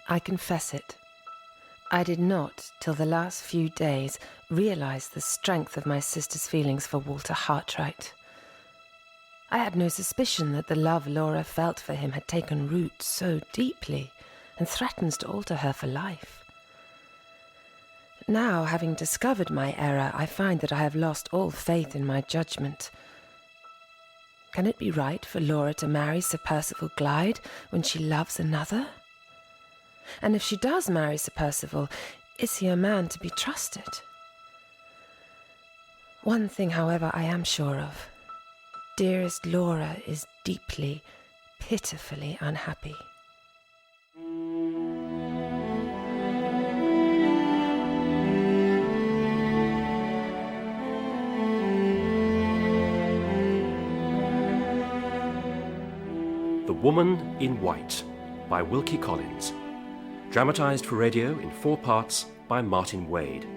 I confess it. I did not, till the last few days, realise the strength of my sister's feelings for Walter Hartwright. I had no suspicion that the love Laura felt for him had taken root so deeply and threatens to alter her for life. Now, having discovered my error, I find that I have lost all faith in my judgment. Can it be right for Laura to marry Sir Percival Glyde when she loves another? And if she does marry Sir Percival, is he a man to be trusted? One thing, however, I am sure of. Dearest Laura is deeply, pitifully unhappy. The Woman in White by Wilkie Collins. Dramatised for radio in 4 parts by Martin Wade.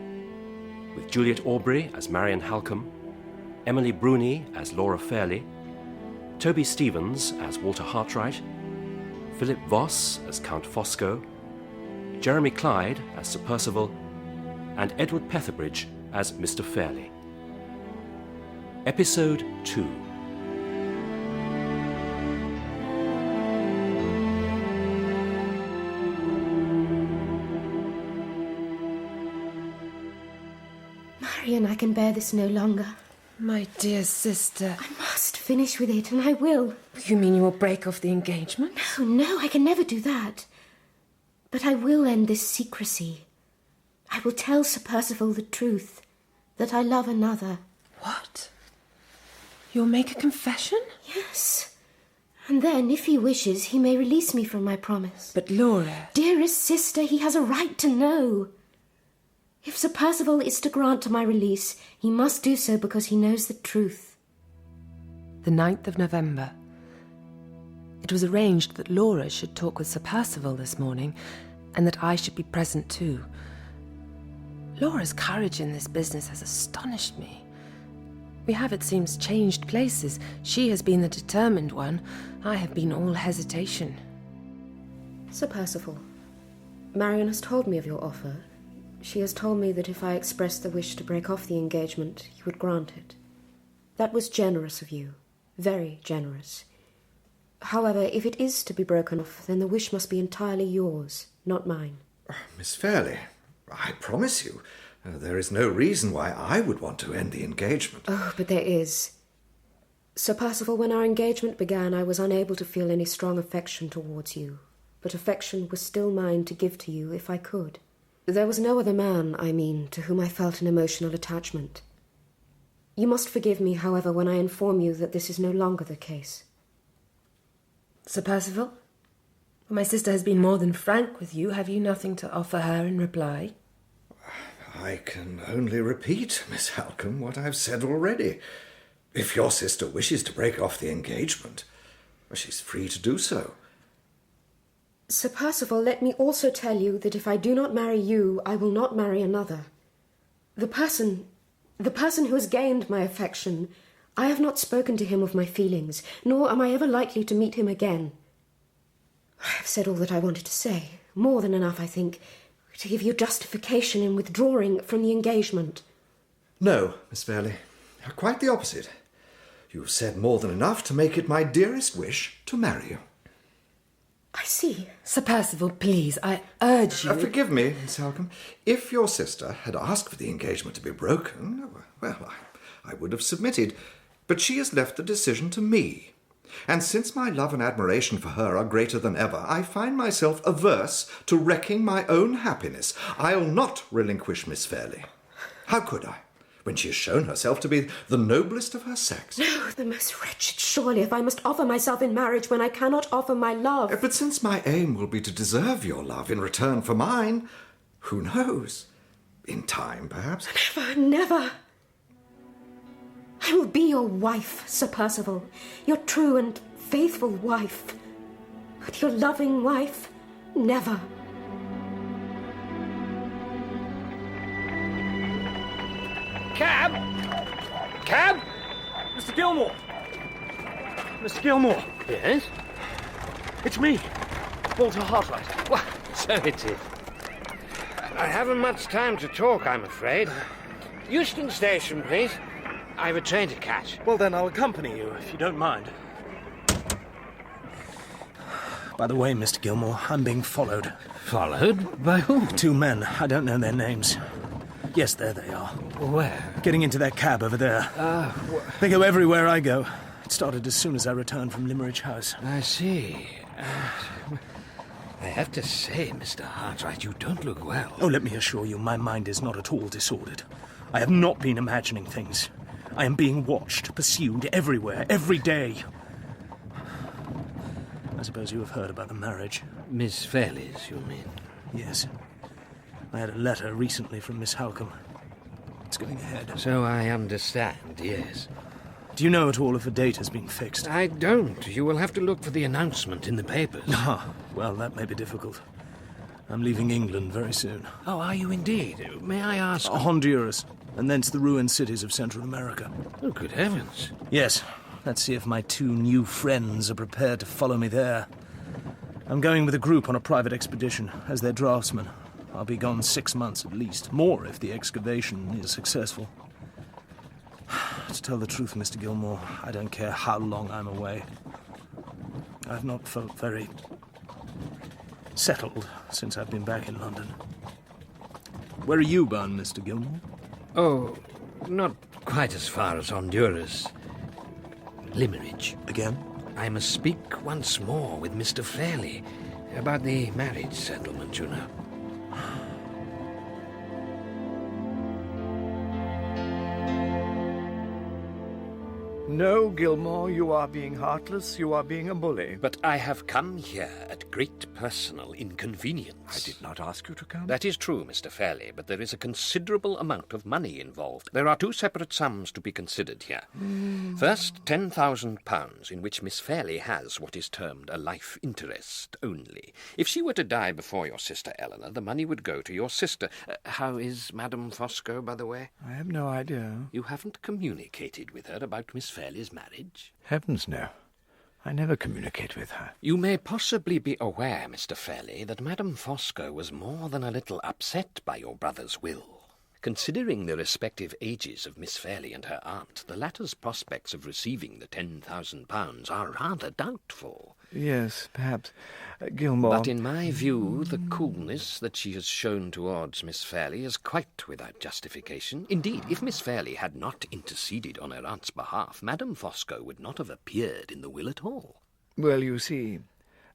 With Juliet Aubrey as Marian Halcombe, Emily Bruni as Laura Fairley, Toby Stevens as Walter Hartwright, Philip Voss as Count Fosco, Jeremy Clyde as Sir Percival, and Edward Petherbridge as Mr. Fairley. Episode 2. Marian, I can bear this no longer. My dear sister. I must finish with it, and I will. You mean you will break off the engagement? No, I can never do that. But I will end this secrecy. I will tell Sir Percival the truth, that I love another. What? You'll make a confession? Yes. And then, if he wishes, he may release me from my promise. But Laura... Dearest sister, he has a right to know. If Sir Percival is to grant to my release, he must do so because he knows the truth. The 9th of November. It was arranged that Laura should talk with Sir Percival this morning, and that I should be present too. Laura's courage in this business has astonished me. We have, it seems, changed places. She has been the determined one. I have been all hesitation. Sir Percival, Marian has told me of your offer. She has told me that if I expressed the wish to break off the engagement, you would grant it. That was generous of you. Very generous. However, if it is to be broken off, then the wish must be entirely yours, not mine. Miss Fairley, I promise you, there is no reason why I would want to end the engagement. Oh, but there is. Sir Percival, when our engagement began, I was unable to feel any strong affection towards you, but affection was still mine to give to you if I could. There was no other man, I mean, to whom I felt an emotional attachment. You must forgive me, however, when I inform you that this is no longer the case. Sir Percival, my sister has been more than frank with you. Have you nothing to offer her in reply? I can only repeat, Miss Halcombe, what I've said already. If your sister wishes to break off the engagement, she's free to do so. Sir Percival, let me also tell you that if I do not marry you, I will not marry another. The person who has gained my affection, I have not spoken to him of my feelings, nor am I ever likely to meet him again. I have said all that I wanted to say, more than enough, I think, to give you justification in withdrawing from the engagement. No, Miss Fairley, quite the opposite. You have said more than enough to make it my dearest wish to marry you. I see. Sir Percival, please, I urge you... Forgive me, Miss Halcombe. If your sister had asked for the engagement to be broken, well, I would have submitted. But she has left the decision to me. And since my love and admiration for her are greater than ever, I find myself averse to wrecking my own happiness. I'll not relinquish Miss Fairley. How could I, when she has shown herself to be the noblest of her sex? No, the most wretched, surely, if I must offer myself in marriage when I cannot offer my love. But since my aim will be to deserve your love in return for mine, who knows? In time, perhaps? Never, never. I will be your wife, Sir Percival, your true and faithful wife. But your loving wife, never. Cab! Cab! Mr. Gilmore! Mr. Gilmore! Yes? It's me. Walter Hartwright. Well, so it is. I haven't much time to talk, I'm afraid. Euston Station, please. I've a train to catch. Well, then I'll accompany you, if you don't mind. By the way, Mr. Gilmore, I'm being followed. Followed? By whom? 2 men. I don't know their names. Yes, there they are. Where? Getting into their cab over there. They go everywhere I go. It started as soon as I returned from Limmeridge House. I see. I have to say, Mr. Hartwright, you don't look well. Oh, let me assure you, my mind is not at all disordered. I have not been imagining things. I am being watched, pursued everywhere, every day. I suppose you have heard about the marriage. Miss Fairley's, you mean? Yes. I had a letter recently from Miss Halcombe. It's going ahead. So I understand, yes. Do you know at all if a date has been fixed? I don't. You will have to look for the announcement in the papers. Ah, well, that may be difficult. I'm leaving England very soon. Oh, are you indeed? May I ask? Honduras, and thence the ruined cities of Central America. Oh, good heavens. Yes. Let's see if my 2 new friends are prepared to follow me there. I'm going with a group on a private expedition as their draftsman. I'll be gone 6 months at least, more if the excavation is successful. To tell the truth, Mr. Gilmore, I don't care how long I'm away. I've not felt very settled since I've been back in London. Where are you bound, Mr. Gilmore? Oh, not quite as far as Honduras. Limmeridge. Again? I must speak once more with Mr. Fairley about the marriage settlement, you know. No, Gilmore, you are being heartless, you are being a bully. But I have come here at great personal inconvenience. I did not ask you to come. That is true, Mr. Fairley, but there is a considerable amount of money involved. There are 2 separate sums to be considered here. First, £10,000, in which Miss Fairley has what is termed a life interest only. If she were to die before your sister Eleanor, the money would go to your sister. How is Madame Fosco, by the way? I have no idea. You haven't communicated with her about Miss Fairley's marriage? Heavens, no. I never communicate with her. You may possibly be aware, Mr. Fairley, that Madame Fosco was more than a little upset by your brother's will. Considering the respective ages of Miss Fairley and her aunt, the latter's prospects of receiving the £10,000 are rather doubtful. Yes, perhaps. Gilmore... But in my view, the coolness that she has shown towards Miss Fairley is quite without justification. Indeed, if Miss Fairley had not interceded on her aunt's behalf, Madame Fosco would not have appeared in the will at all. Well, you see,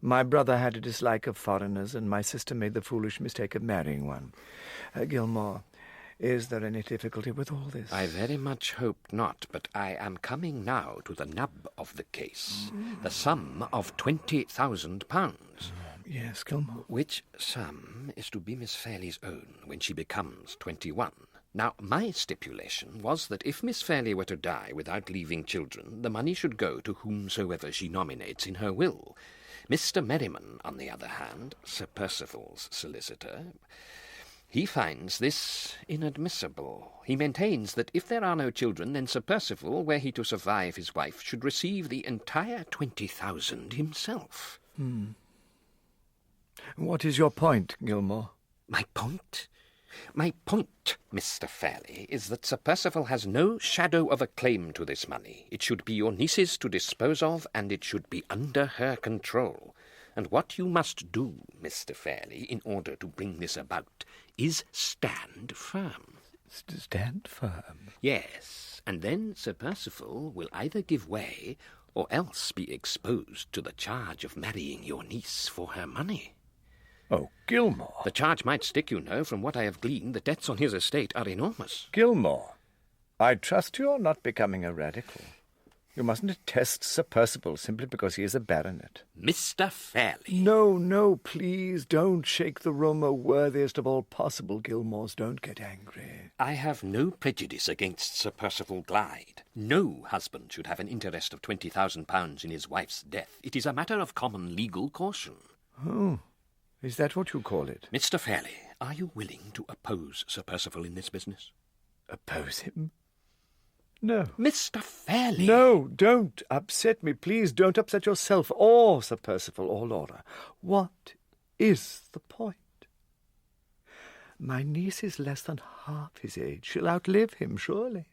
my brother had a dislike of foreigners, and my sister made the foolish mistake of marrying one. Gilmore, is there any difficulty with all this? I very much hope not, but I am coming now to the nub of the case. The sum of £20,000. Yes, Gilmore. Which sum is to be Miss Fairley's own when she becomes 21. Now, my stipulation was that if Miss Fairley were to die without leaving children, the money should go to whomsoever she nominates in her will. Mr. Merriman, on the other hand, Sir Percival's solicitor, he finds this inadmissible. He maintains that if there are no children, then Sir Percival, were he to survive his wife, should receive the entire 20,000 himself. What is your point, Gilmore? My point? My point, Mr. Fairley, is that Sir Percival has no shadow of a claim to this money. It should be your niece's to dispose of, and it should be under her control. And what you must do, Mr. Fairley, in order to bring this about, is stand firm. Stand firm? Yes, and then Sir Percival will either give way or else be exposed to the charge of marrying your niece for her money. Oh, Gilmore. The charge might stick, you know. From what I have gleaned, the debts on his estate are enormous. Gilmore, I trust you are not becoming a radical. You mustn't detest Sir Percival simply because he is a baronet. Mr. Fairley. No, please don't shake the room, O worthiest of all possible Gilmores. Don't get angry. I have no prejudice against Sir Percival Glyde. No husband should have an interest of £20,000 in his wife's death. It is a matter of common legal caution. Oh, is that what you call it? Mr. Fairley, are you willing to oppose Sir Percival in this business? Oppose him? No. Mr. Fairley! No, don't upset me. Please don't upset yourself or Sir Percival or Laura. What is the point? My niece is less than half his age. She'll outlive him, surely.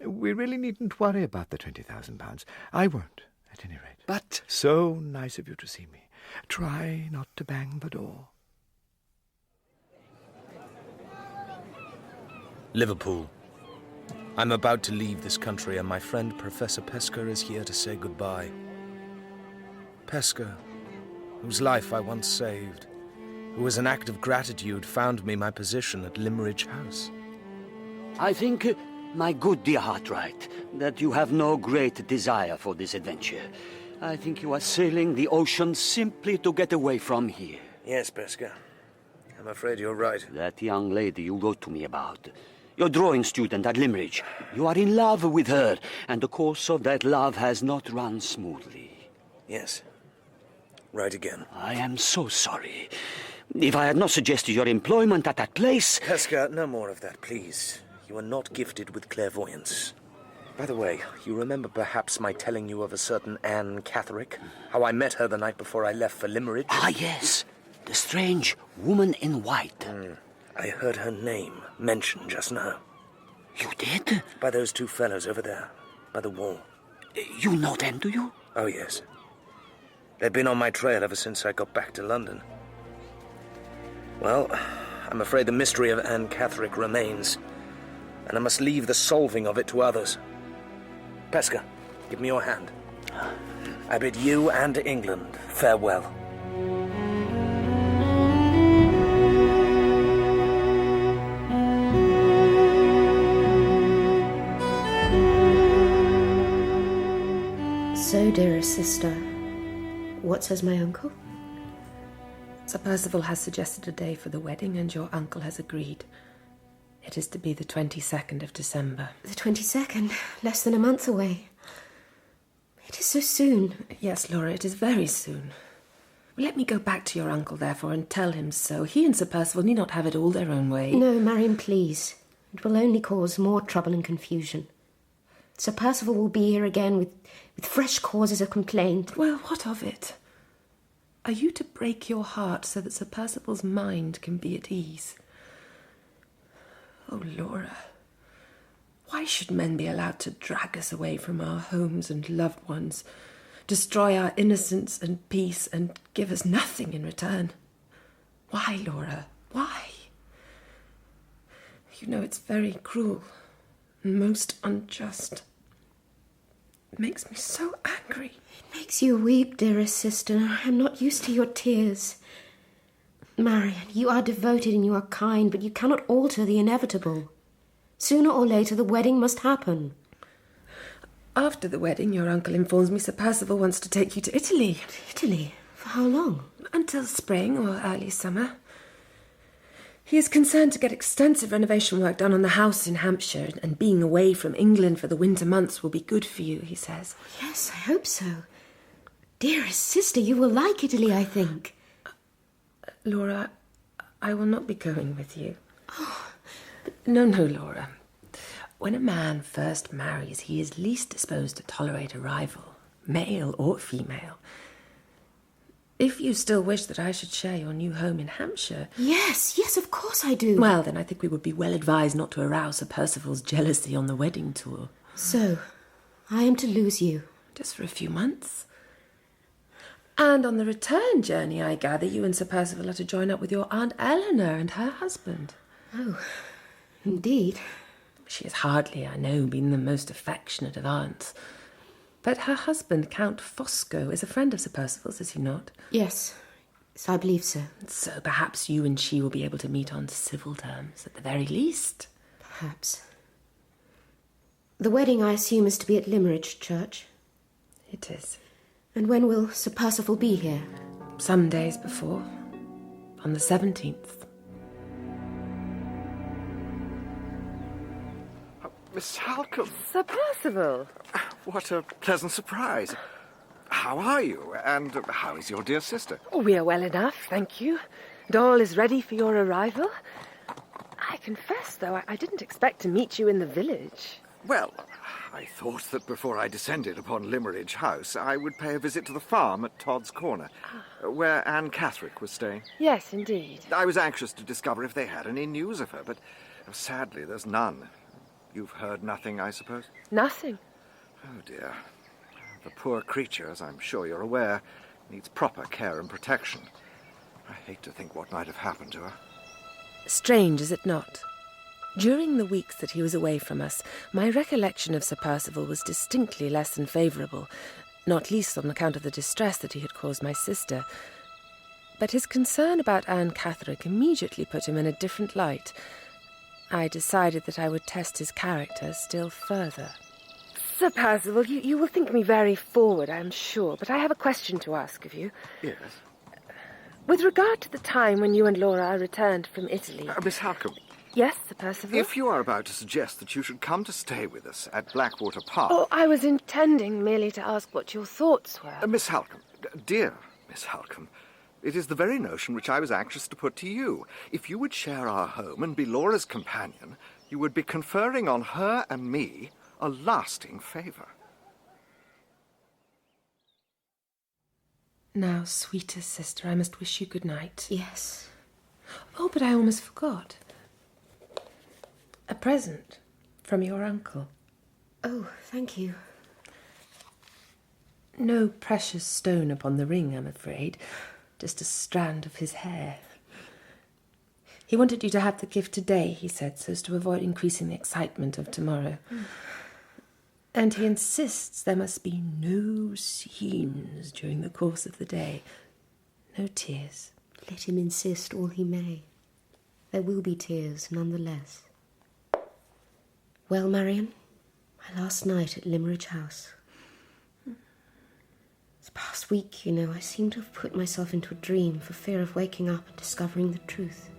We really needn't worry about the £20,000. I won't, at any rate. But... So nice of you to see me. Try not to bang the door. Liverpool. I'm about to leave this country, and my friend Professor Pesker is here to say goodbye. Pesker, whose life I once saved, who as an act of gratitude found me my position at Limmeridge House. I think, my good dear Hartright, that you have no great desire for this adventure. I think you are sailing the ocean simply to get away from here. Yes, Pesker. I'm afraid you're right. That young lady you wrote to me about, your drawing student at Limmeridge, you are in love with her, and the course of that love has not run smoothly. Yes. Right again. I am so sorry. If I had not suggested your employment at that place... Pesker, no more of that, please. You are not gifted with clairvoyance. By the way, you remember perhaps my telling you of a certain Anne Catherick? How I met her the night before I left for Limmeridge? Ah, yes. The strange woman in white. I heard her name mentioned just now. You did? By those two fellows over there, by the wall. You know them, do you? Oh, yes. They've been on my trail ever since I got back to London. Well, I'm afraid the mystery of Anne Catherick remains, and I must leave the solving of it to others. Pesker, give me your hand. I bid you and England farewell. So, dearest sister, what says my uncle? Sir Percival has suggested a day for the wedding, and your uncle has agreed. It is to be the 22nd of December. The 22nd, less than a month away. It is so soon. Yes, Laura, it is very soon. Let me go back to your uncle, therefore, and tell him so. He and Sir Percival need not have it all their own way. No, Marion, please. It will only cause more trouble and confusion. Sir Percival will be here again with fresh causes of complaint. Well, what of it? Are you to break your heart so that Sir Percival's mind can be at ease? Oh, Laura, why should men be allowed to drag us away from our homes and loved ones, destroy our innocence and peace, and give us nothing in return? Why, Laura, why? You know it's very cruel and most unjust. It makes me so angry. It makes you weep, dearest sister. I am not used to your tears. Marion, you are devoted and you are kind, but you cannot alter the inevitable. Sooner or later, the wedding must happen. After the wedding, your uncle informs me Sir Percival wants to take you to Italy. Italy? For how long? Until spring or early summer. He is concerned to get extensive renovation work done on the house in Hampshire, and being away from England for the winter months will be good for you, he says. Yes, I hope so. Dearest sister, you will like Italy, I think. Laura, I will not be going with you. No, Laura. When a man first marries, he is least disposed to tolerate a rival, male or female. If you still wish that I should share your new home in Hampshire... Yes, of course I do. Well, then I think we would be well advised not to arouse Sir Percival's jealousy on the wedding tour. So, I am to lose you? Just for a few months. And on the return journey, I gather you and Sir Percival are to join up with your Aunt Eleanor and her husband. Oh, indeed. She has hardly, I know, been the most affectionate of aunts. But her husband, Count Fosco, is a friend of Sir Percival's, is he not? Yes, I believe so. So perhaps you and she will be able to meet on civil terms, at the very least. Perhaps. The wedding, I assume, is to be at Limmeridge Church? It is. And when will Sir Percival be here? Some days before. On the 17th. Miss Halcombe, Sir Percival! what a pleasant surprise. How are you? And how is your dear sister? Oh, we are well enough, thank you. And all is ready for your arrival. I confess, though, I didn't expect to meet you in the village. Well, I thought that before I descended upon Limmeridge House, I would pay a visit to the farm at Todd's Corner, where Anne Catherick was staying. Yes, indeed. I was anxious to discover if they had any news of her, but sadly there's none. You've heard nothing, I suppose? Nothing. Oh, dear. The poor creature, as I'm sure you're aware, needs proper care and protection. I hate to think what might have happened to her. Strange, is it not? During the weeks that he was away from us, my recollection of Sir Percival was distinctly less than favourable, not least on account of the distress that he had caused my sister. But his concern about Anne Catherick immediately put him in a different light. I decided that I would test his character still further. Sir Percival, you will think me very forward, I am sure, but I have a question to ask of you. Yes? With regard to the time when you and Laura returned from Italy... Miss Halcombe. Yes, Sir Percival? If you are about to suggest that you should come to stay with us at Blackwater Park... Oh, I was intending merely to ask what your thoughts were. Miss Halcombe, dear Miss Halcombe, it is the very notion which I was anxious to put to you. If you would share our home and be Laura's companion, you would be conferring on her and me a lasting favour. Now, sweetest sister, I must wish you good night. Yes. Oh, but I almost forgot. A present from your uncle. Oh, thank you. No precious stone upon the ring, I'm afraid. Just a strand of his hair. He wanted you to have the gift today, he said, so as to avoid increasing the excitement of tomorrow. And he insists there must be no scenes during the course of the day. No tears. Let him insist all he may. There will be tears, nonetheless. Well, Marion, my last night at Limmeridge House. This past week, you know, I seem to have put myself into a dream for fear of waking up and discovering the truth.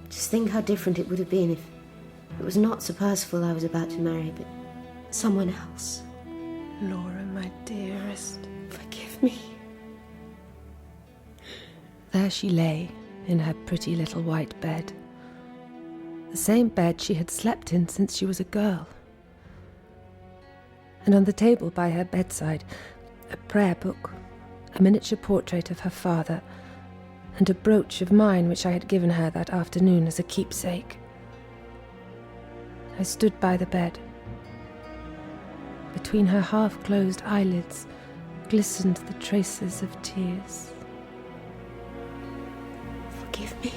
Just think how different it would have been if it was not Sir Percival I was about to marry, but someone else. Laura, my dearest. Forgive me. There she lay, in her pretty little white bed. The same bed she had slept in since she was a girl. And on the table by her bedside, a prayer book, a miniature portrait of her father, and a brooch of mine which I had given her that afternoon as a keepsake. I stood by the bed. Between her half-closed eyelids glistened the traces of tears. Forgive me.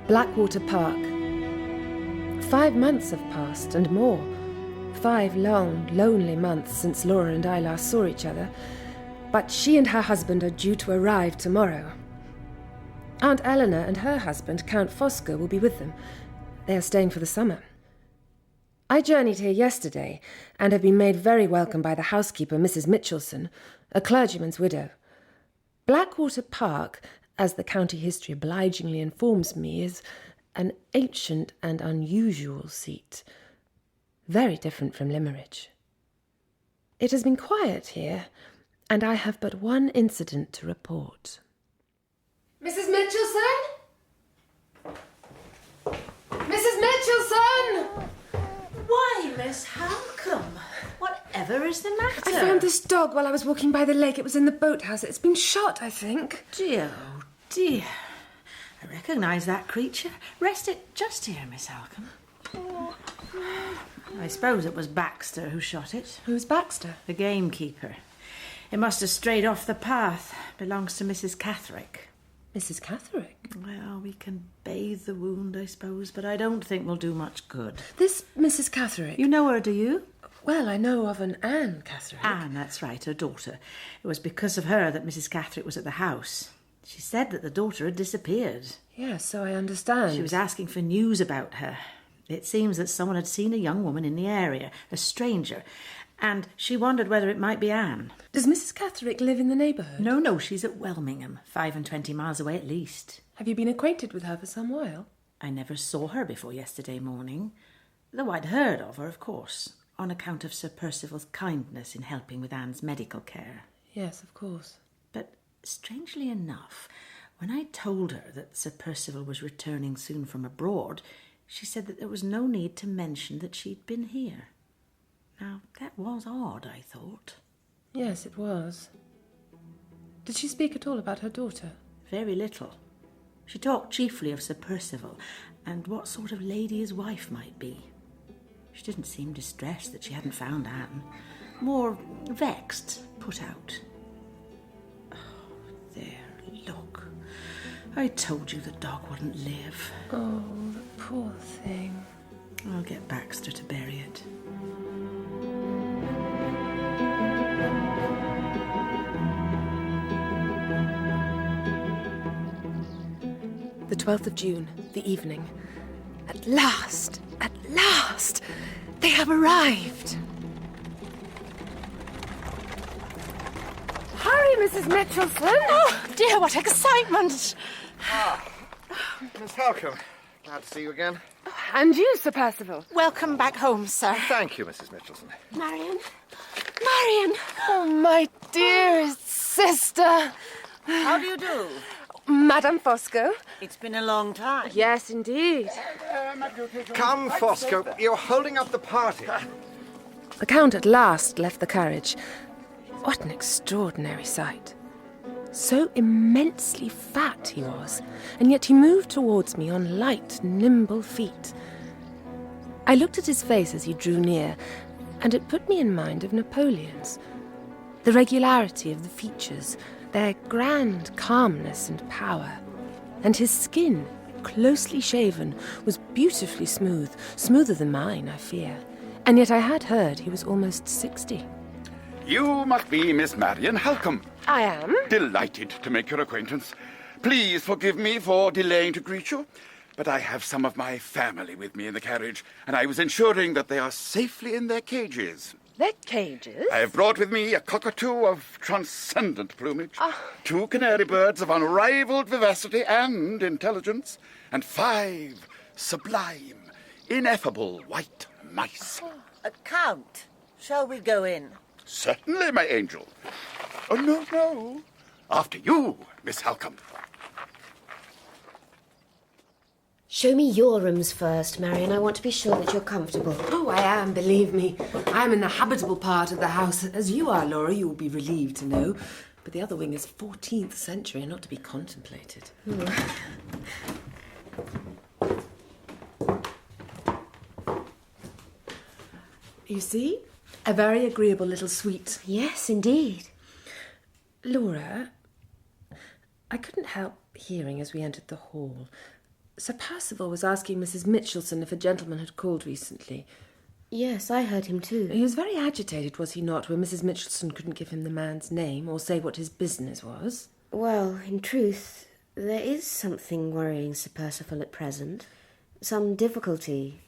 Blackwater Park. 5 months have passed, and more. 5 long, lonely months since Laura and I last saw each other. But she and her husband are due to arrive tomorrow. Aunt Eleanor and her husband, Count Fosco, will be with them. They are staying for the summer. I journeyed here yesterday, and have been made very welcome by the housekeeper, Mrs. Mitchelson, a clergyman's widow. Blackwater Park, as the county history obligingly informs me, is an ancient and unusual seat, very different from Limmeridge. It has been quiet here, and I have but one incident to report. Mrs. Mitchelson? Mrs. Mitchelson! Why, Miss Halcombe? Whatever is the matter? I found this dog while I was walking by the lake. It was in the boathouse. It's been shot, I think. Dear, oh dear. I recognise that creature. Rest it just here, Miss Halcombe. Oh. I suppose it was Baxter who shot it. Who's Baxter? The gamekeeper. It must have strayed off the path. Belongs to Mrs. Catherick. Mrs. Catherick? Well, we can bathe the wound, I suppose, but I don't think we'll do much good. This Mrs. Catherick? You know her, do you? Well, I know of an Anne Catherick. Anne, that's right, her daughter. It was because of her that Mrs. Catherick was at the house. She said that the daughter had disappeared. Yes, so I understand. She was asking for news about her. It seems that someone had seen a young woman in the area, a stranger, and she wondered whether it might be Anne. Does Mrs. Catherick live in the neighbourhood? No, she's at Welmingham, 25 miles away at least. Have you been acquainted with her for some while? I never saw her before yesterday morning, though I'd heard of her, of course, on account of Sir Percival's kindness in helping with Anne's medical care. Yes, of course. But strangely enough, when I told her that Sir Percival was returning soon from abroad, she said that there was no need to mention that she'd been here. Now, that was odd, I thought. Yes, it was. Did she speak at all about her daughter? Very little. She talked chiefly of Sir Percival and what sort of lady his wife might be. She didn't seem distressed that she hadn't found Anne. More vexed, put out. Oh, there, look. I told you the dog wouldn't live. Oh, the poor thing. I'll get Baxter to bury it. The 12th of June, the evening. At last! At last! They have arrived! Hurry, Mrs. Mitchelson! Oh, dear, what excitement! Miss Halcombe, glad to see you again. And you, Sir Percival. Welcome back home, sir. Thank you, Mrs. Mitchelson. Marion! Marion! Oh, my dearest sister. How do you do? Madame Fosco. It's been a long time. Yes, indeed. Come, Fosco, you're holding up the party. The Count at last left the carriage. What an extraordinary sight. So immensely fat he was, and yet he moved towards me on light, nimble feet. I looked at his face as he drew near, and it put me in mind of Napoleon's. The regularity of the features, their grand calmness and power, and his skin, closely shaven, was beautifully smooth, smoother than mine, I fear, and yet I had heard he was almost 60. You must be Miss Marion Halcombe. I am. Delighted to make your acquaintance. Please forgive me for delaying to greet you, but I have some of my family with me in the carriage, and I was ensuring that they are safely in their cages. Their cages? I have brought with me a cockatoo of transcendent plumage, 2 canary birds of unrivaled vivacity and intelligence, and 5 sublime, ineffable white mice. Count, shall we go in? Certainly, my angel. Oh, no. After you, Miss Halcombe. Show me your rooms first, Marion. I want to be sure that you're comfortable. Oh, I am, believe me. I am in the habitable part of the house. As you are, Laura, you will be relieved to know. But the other wing is 14th century and not to be contemplated. You see? A very agreeable little suite. Yes, indeed. Laura, I couldn't help hearing as we entered the hall. Sir Percival was asking Mrs. Mitchelson if a gentleman had called recently. Yes, I heard him too. He was very agitated, was he not, when Mrs. Mitchelson couldn't give him the man's name or say what his business was? Well, in truth, there is something worrying Sir Percival at present. Some difficulty.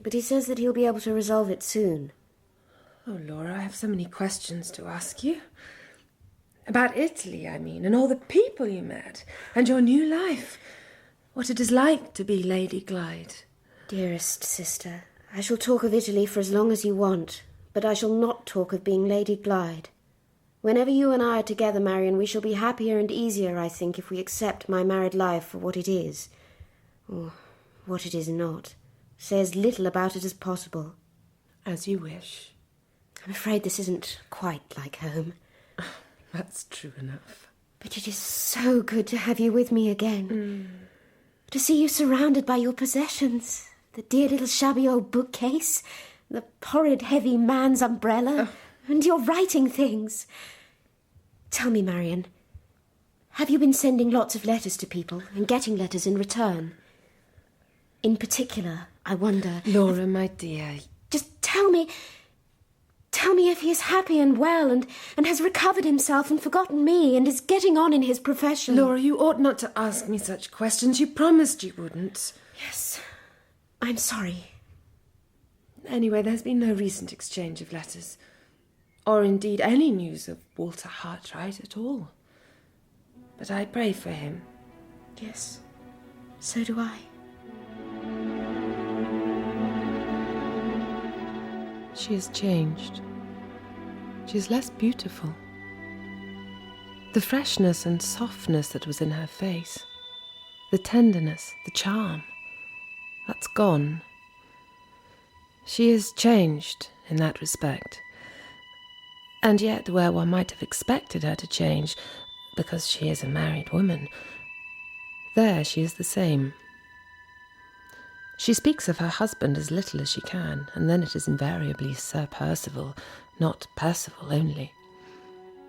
But he says that he'll be able to resolve it soon. Oh, Laura, I have so many questions to ask you. About Italy, I mean, and all the people you met, and your new life. What it is like to be Lady Glyde. Dearest sister, I shall talk of Italy for as long as you want, but I shall not talk of being Lady Glyde. Whenever you and I are together, Marion, we shall be happier and easier, I think, if we accept my married life for what it is. Or what it is not. Say as little about it as possible. As you wish. I'm afraid this isn't quite like home. That's true enough. But it is so good to have you with me again. To see you surrounded by your possessions. The dear little shabby old bookcase, the horrid heavy man's umbrella, and your writing things. Tell me, Marion, have you been sending lots of letters to people and getting letters in return? In particular, I wonder... Laura, my dear... Just tell me if he is happy and well and has recovered himself and forgotten me and is getting on in his profession. Laura, you ought not to ask me such questions. You promised you wouldn't. Yes, I'm sorry. Anyway, there's been no recent exchange of letters. Or indeed any news of Walter Hartright at all. But I pray for him. Yes, so do I. She has changed. She is less beautiful. The freshness and softness that was in her face, the tenderness, the charm, that's gone. She is changed in that respect. And yet, where one might have expected her to change, because she is a married woman, there she is the same. She speaks of her husband as little as she can, and then it is invariably Sir Percival, not Percival only.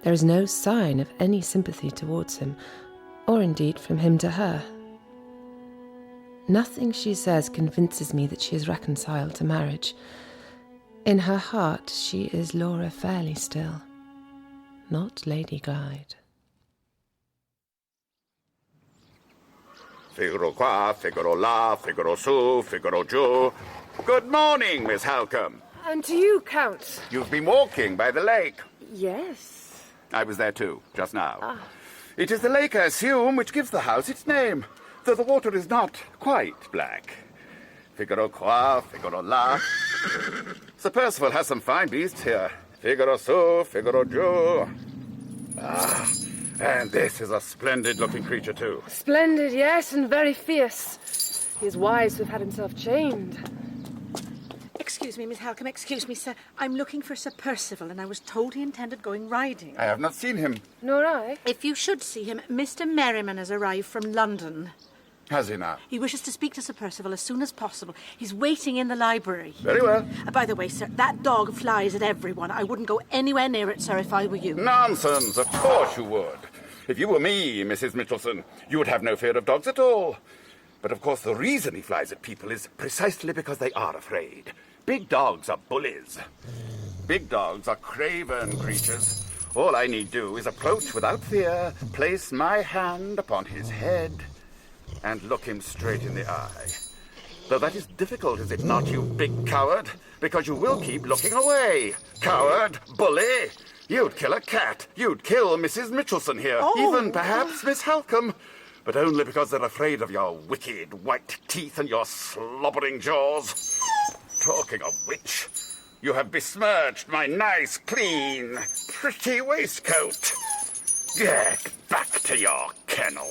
There is no sign of any sympathy towards him, or indeed from him to her. Nothing she says convinces me that she is reconciled to marriage. In her heart she is Laura Fairley still, not Lady Glyde. Figaro qua, Figaro la, Figaro su, Figaro giù. Good morning, Miss Halcombe. And to you, Count. You've been walking by the lake. Yes. I was there too, just now. It is the lake, I assume, which gives the house its name, though the water is not quite black. Figaro qua, Figaro la. Sir Percival has some fine beasts here. Figaro su, Figaro giù. And this is a splendid-looking creature, too. Splendid, yes, and very fierce. He is wise to have had himself chained. Excuse me, Miss Halcombe, excuse me, sir. I'm looking for Sir Percival, and I was told he intended going riding. I have not seen him. Nor I. If you should see him, Mr. Merriman has arrived from London. Has he now? He wishes to speak to Sir Percival as soon as possible. He's waiting in the library. Very well. By the way, sir, that dog flies at everyone. I wouldn't go anywhere near it, sir, if I were you. Nonsense, of course you would. If you were me, Mrs. Mitchelson, you would have no fear of dogs at all. But of course the reason he flies at people is precisely because they are afraid. Big dogs are bullies. Big dogs are craven creatures. All I need do is approach without fear, place my hand upon his head, and look him straight in the eye. Though that is difficult, is it not, you big coward? Because you will keep looking away. Coward, bully. You'd kill a cat. You'd kill Mrs. Mitchelson here. Even perhaps Miss Halcombe. But only because they're afraid of your wicked white teeth and your slobbering jaws. Talking of which, you have besmirched my nice, clean, pretty waistcoat. Get back to your kennel.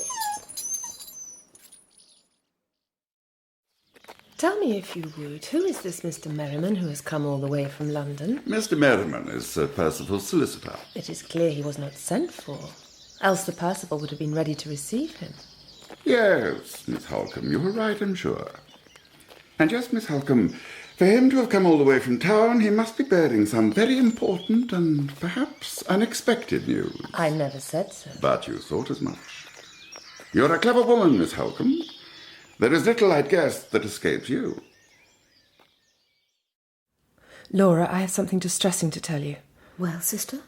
Tell me, if you would, who is this Mr. Merriman who has come all the way from London? Mr. Merriman is Sir Percival's solicitor. It is clear he was not sent for, else Sir Percival would have been ready to receive him. Yes, Miss Halcombe, you were right, I'm sure. And yes, Miss Halcombe, for him to have come all the way from town, he must be bearing some very important and perhaps unexpected news. I never said so. But you thought as much. You're a clever woman, Miss Halcombe. There is little, I'd guess, that escapes you. Laura, I have something distressing to tell you. Well, sister?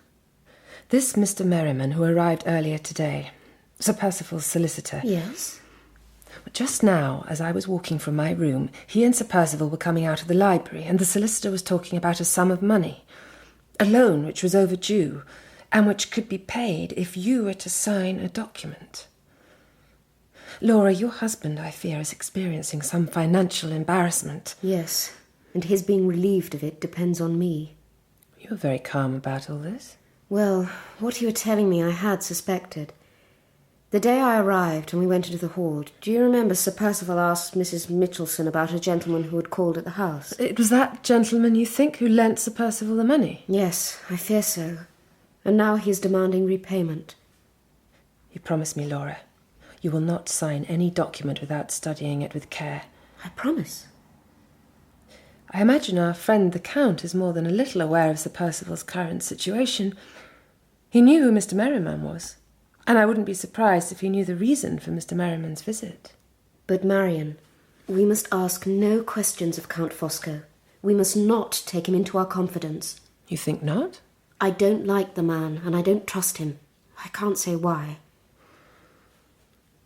This Mr. Merriman, who arrived earlier today, Sir Percival's solicitor. Yes? Just now, as I was walking from my room, he and Sir Percival were coming out of the library, and the solicitor was talking about a sum of money, a loan which was overdue, and which could be paid if you were to sign a document. Laura, your husband, I fear, is experiencing some financial embarrassment. Yes, and his being relieved of it depends on me. You are very calm about all this. Well, what you were telling me I had suspected. The day I arrived and we went into the hall, do you remember Sir Percival asked Mrs. Mitchelson about a gentleman who had called at the house? It was that gentleman, you think, who lent Sir Percival the money? Yes, I fear so. And now he is demanding repayment. You promise me, Laura, you will not sign any document without studying it with care. I promise. I imagine our friend the Count is more than a little aware of Sir Percival's current situation. He knew who Mr. Merriman was, and I wouldn't be surprised if he knew the reason for Mr. Merriman's visit. But, Marian, we must ask no questions of Count Fosco. We must not take him into our confidence. You think not? I don't like the man, and I don't trust him. I can't say why.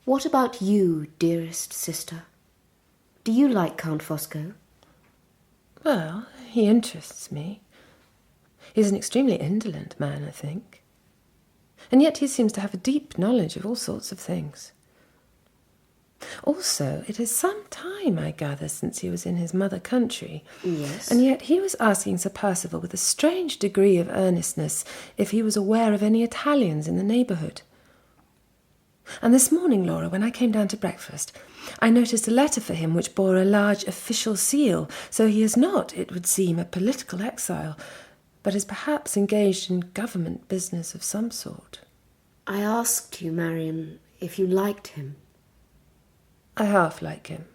What about you, dearest sister? Do you like Count Fosco? Well, he interests me. He's an extremely indolent man, I think. And yet he seems to have a deep knowledge of all sorts of things. Also, it is some time, I gather, since he was in his mother country. Yes. And yet he was asking Sir Percival with a strange degree of earnestness if he was aware of any Italians in the neighbourhood. And this morning, Laura, when I came down to breakfast, I noticed a letter for him which bore a large official seal, so he is not, it would seem, a political exile, but is perhaps engaged in government business of some sort. I asked you, Marion, if you liked him. I half like him,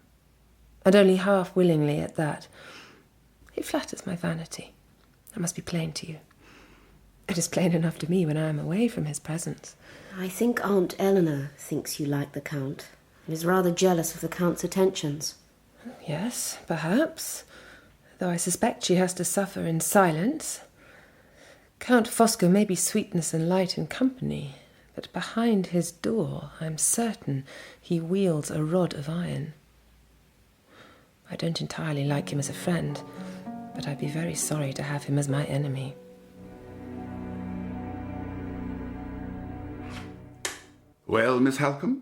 and only half willingly at that. He flatters my vanity. I must be plain to you. It is plain enough to me when I am away from his presence. I think Aunt Eleanor thinks you like the Count, and is rather jealous of the Count's attentions. Yes, perhaps, though I suspect she has to suffer in silence. Count Fosco may be sweetness and light in company, but behind his door I'm certain he wields a rod of iron. I don't entirely like him as a friend, but I'd be very sorry to have him as my enemy. Well, Miss Halcombe?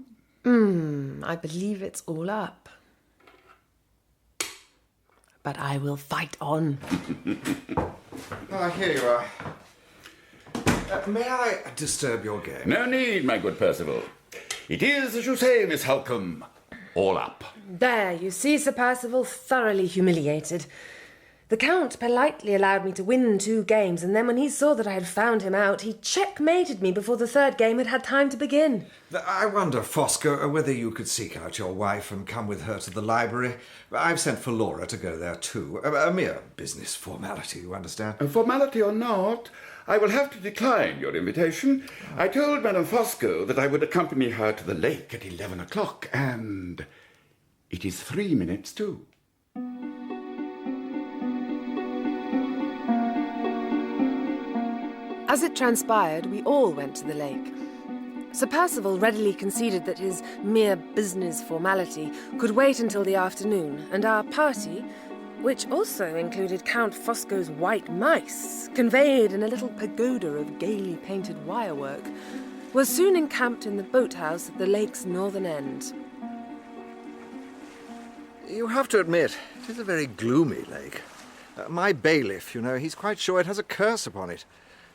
I believe it's all up. But I will fight on. Here you are. May I disturb your game? No need, my good Percival. It is, as you say, Miss Halcombe, all up. There, you see Sir Percival thoroughly humiliated. The Count politely allowed me to win 2 games, and then when he saw that I had found him out, he checkmated me before the 3rd game had had time to begin. I wonder, Fosco, whether you could seek out your wife and come with her to the library. I've sent for Laura to go there too. A mere business formality, you understand? A formality or not, I will have to decline your invitation. I told Madame Fosco that I would accompany her to the lake at 11 o'clock, and it is 3 minutes to. As it transpired, we all went to the lake. Sir Percival readily conceded that his mere business formality could wait until the afternoon, and our party, which also included Count Fosco's white mice, conveyed in a little pagoda of gaily painted wirework, was soon encamped in the boathouse at the lake's northern end. You have to admit, it is a very gloomy lake. My bailiff, you know, he's quite sure it has a curse upon it.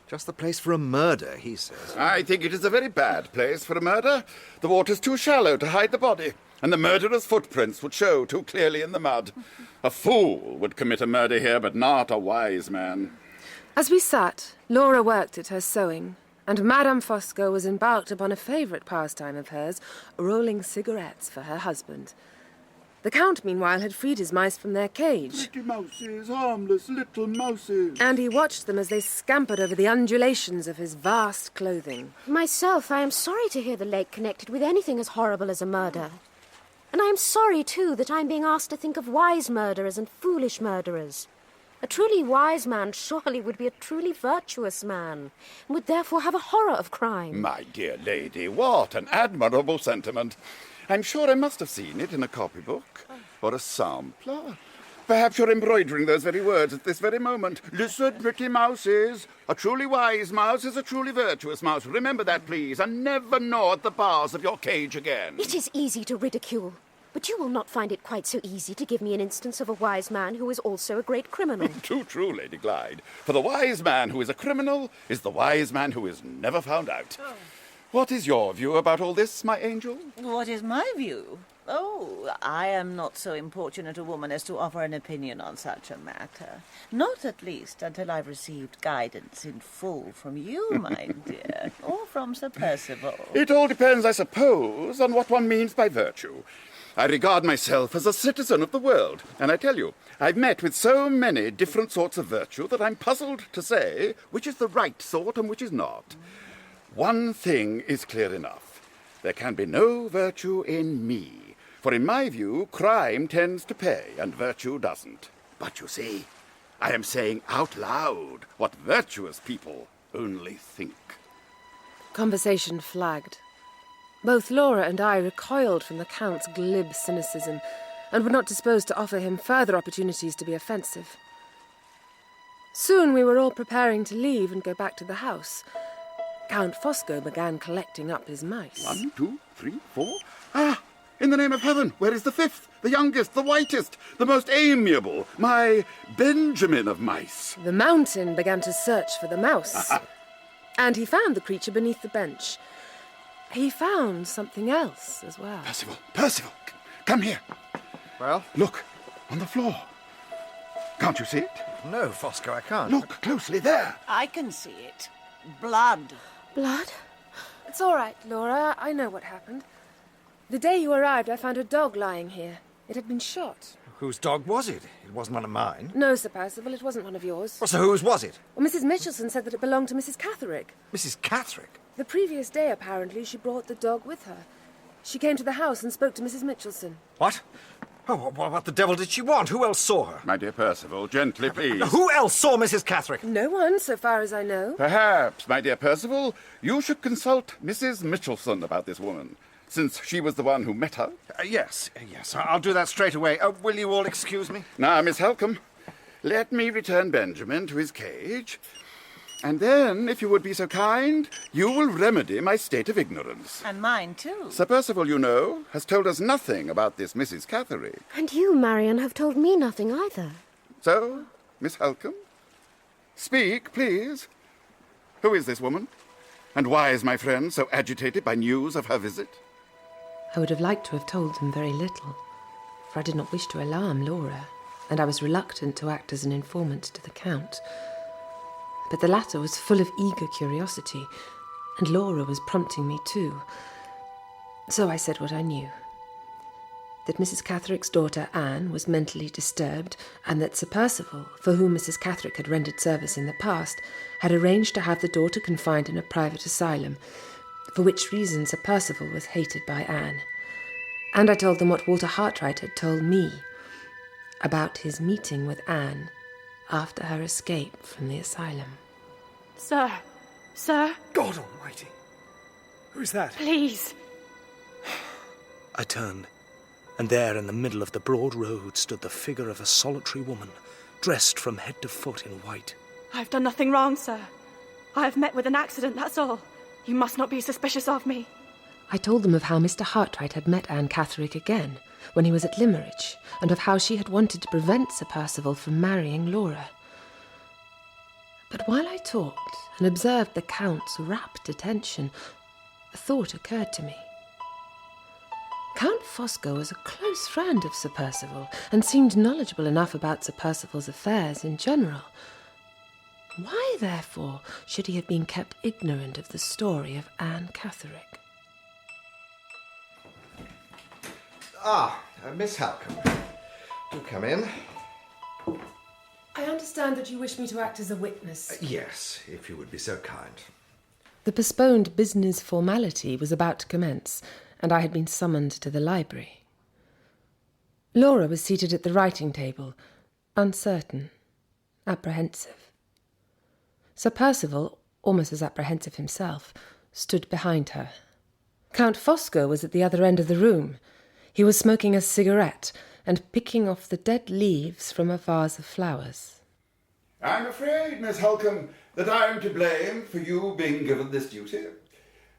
Just the place for a murder, he says. I think it is a very bad place for a murder. The water's too shallow to hide the body, and the murderer's footprints would show too clearly in the mud. A fool would commit a murder here, but not a wise man. As we sat, Laura worked at her sewing, and Madame Fosco was embarked upon a favourite pastime of hers, rolling cigarettes for her husband. The Count, meanwhile, had freed his mice from their cage. Pretty mouses, harmless little mouses. And he watched them as they scampered over the undulations of his vast clothing. Myself, I am sorry to hear the lake connected with anything as horrible as a murder. And I am sorry, too, that I am being asked to think of wise murderers and foolish murderers. A truly wise man surely would be a truly virtuous man, and would therefore have a horror of crime. My dear lady, what an admirable sentiment. I'm sure I must have seen it in a copybook, or a sampler. Perhaps you're embroidering those very words at this very moment. Listen, pretty mouses. A truly wise mouse is a truly virtuous mouse. Remember that, please, and never gnaw at the bars of your cage again. It is easy to ridicule, but you will not find it quite so easy to give me an instance of a wise man who is also a great criminal. Too true, Lady Glyde. For the wise man who is a criminal is the wise man who is never found out. What is your view about all this, my angel? What is my view? Oh, I am not so importunate a woman as to offer an opinion on such a matter. Not at least until I've received guidance in full from you, my dear, or from Sir Percival. It all depends, I suppose, on what one means by virtue. I regard myself as a citizen of the world, and I tell you, I've met with so many different sorts of virtue that I'm puzzled to say which is the right sort and which is not. One thing is clear enough. There can be no virtue in me, for in my view, crime tends to pay and virtue doesn't. But you see, I am saying out loud what virtuous people only think. Conversation flagged. Both Laura and I recoiled from the Count's glib cynicism, and were not disposed to offer him further opportunities to be offensive. Soon we were all preparing to leave and go back to the house. Count Fosco began collecting up his mice. 1, 2, 3, 4. Ah, In the name of heaven, where is the fifth, the youngest, the whitest, the most amiable, my Benjamin of mice? The mountain began to search for the mouse. And he found the creature beneath the bench. He found something else as well. Percival, come here. Well? Look, on the floor. Can't you see it? No, Fosco, I can't. Look closely there. I can see it. Blood. Blood? It's all right, Laura. I know what happened. The day you arrived, I found a dog lying here. It had been shot. Whose dog was it? It wasn't one of mine. No, Sir Percival, it wasn't one of yours. Well, so whose was it? Well, Mrs. Mitchelson said that it belonged to Mrs. Catherick. Mrs. Catherick? The previous day, apparently, she brought the dog with her. She came to the house and spoke to Mrs. Mitchelson. What? Oh, what the devil did she want? Who else saw her? My dear Percival, gently, please. Who else saw Mrs. Catherick? No one, so far as I know. Perhaps, my dear Percival, you should consult Mrs. Mitchelson about this woman, since she was the one who met her. Yes. I'll do that straight away. Will you all excuse me? Now, Miss Halcombe, let me return Benjamin to his cage, and then, if you would be so kind, you will remedy my state of ignorance. And mine, too. Sir Percival, you know, has told us nothing about this Mrs. Catherick. And you, Marion, have told me nothing either. So, Miss Halcombe, speak, please. Who is this woman? And why is my friend so agitated by news of her visit? I would have liked to have told them very little, for I did not wish to alarm Laura, and I was reluctant to act as an informant to the Count. But the latter was full of eager curiosity, and Laura was prompting me too. So I said what I knew. That Mrs. Catherick's daughter Anne was mentally disturbed, and that Sir Percival, for whom Mrs. Catherick had rendered service in the past, had arranged to have the daughter confined in a private asylum, for which reason Sir Percival was hated by Anne. And I told them what Walter Hartwright had told me about his meeting with Anne after her escape from the asylum. Sir! God almighty! Who's that? Please! I turned, and there in the middle of the broad road stood the figure of a solitary woman, dressed from head to foot in white. I've done nothing wrong, sir. I have met with an accident, that's all. You must not be suspicious of me. I told them of how Mr. Hartwright had met Anne Catherick again, when he was at Limmeridge, and of how she had wanted to prevent Sir Percival from marrying Laura. But while I talked and observed the Count's rapt attention, a thought occurred to me. Count Fosco was a close friend of Sir Percival, and seemed knowledgeable enough about Sir Percival's affairs in general. Why, therefore, should he have been kept ignorant of the story of Anne Catherick? Miss Halcombe. Do come in. I understand that you wish me to act as a witness. Yes, if you would be so kind. The postponed business formality was about to commence, and I had been summoned to the library. Laura was seated at the writing table, uncertain, apprehensive. Sir Percival, almost as apprehensive himself, stood behind her. Count Fosco was at the other end of the room. He was smoking a cigarette and picking off the dead leaves from a vase of flowers. I'm afraid, Miss Halcombe, that I am to blame for you being given this duty.